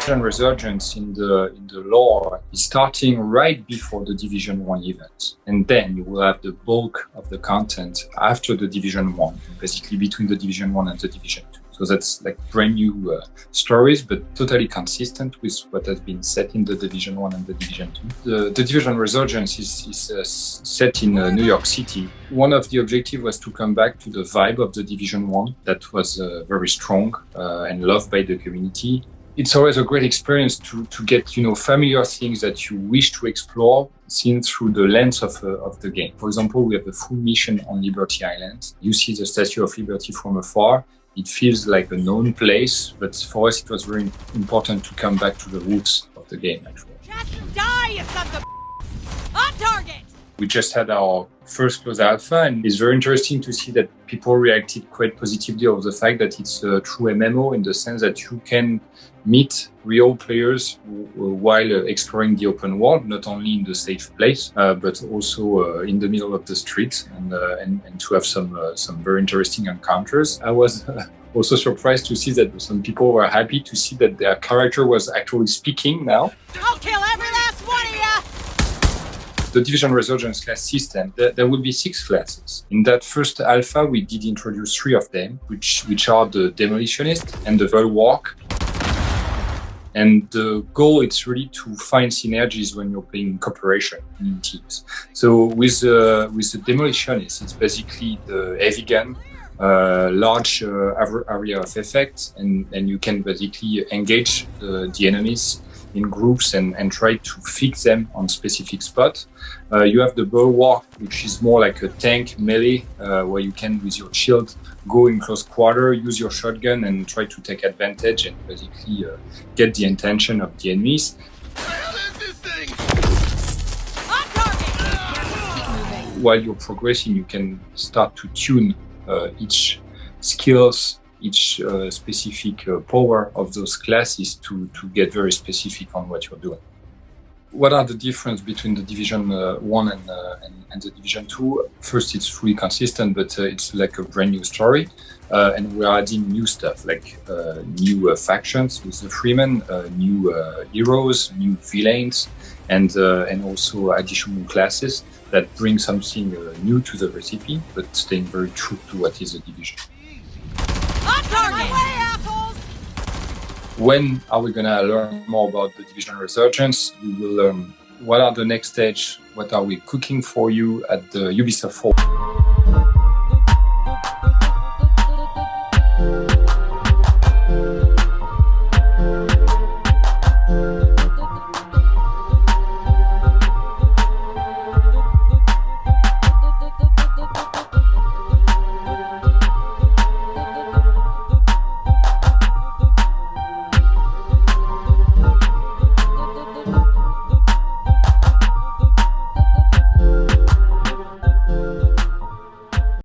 Division Resurgence in the lore is starting right before the Division 1 event. And then you will have the bulk of the content after the Division 1, basically between the Division 1 and the Division 2. So that's like brand new stories, but totally consistent with what has been set in the Division 1 and the Division 2. The Division Resurgence is set in New York City. One of the objectives was to come back to the vibe of the Division 1 that was very strong and loved by the community. It's always a great experience to get, familiar things that you wish to explore seen through the lens of the game. For example, we have a full mission on Liberty Island. You see the Statue of Liberty from afar. It feels like a known place, but for us, it was very important to come back to the roots of the game, actually. Just die, you sons of on target! We just had our first close alpha, and it's very interesting to see that people reacted quite positively of the fact that it's a true MMO in the sense that you can meet real players while exploring the open world, not only in the safe place, but also in the middle of the street, and to have some very interesting encounters. I was also surprised to see that some people were happy to see that their character was actually speaking now. I'll kill every last one of ya! The Division Resurgence class system, there will be 6 classes. In that first alpha, we did introduce 3 of them, which are the Demolitionist and the Bulwark. And the goal is really to find synergies when you're playing in cooperation in teams. So with the Demolitionist, it's basically the heavy gun, large area of effect, and you can basically engage the enemies in groups and try to fix them on specific spot. You have the Bulwark, which is more like a tank melee, where you can, with your shield, go in close quarter, use your shotgun and try to take advantage and basically get the attention of the enemies. While you're progressing, you can start to tune each skills, each specific power of those classes to get very specific on what you're doing. What are the difference between the Division 1 and the Division 2? First, it's fully consistent, but it's like a brand new story. And we're adding new stuff, like new factions with the Freemen, new heroes, new villains, and also additional classes that bring something new to the recipe, but staying very true to what is the Division. On target! Way, assholes! When are we going to learn more about the Division Resurgence? We will learn what are the next stage, what are we cooking for you at the Ubisoft 4.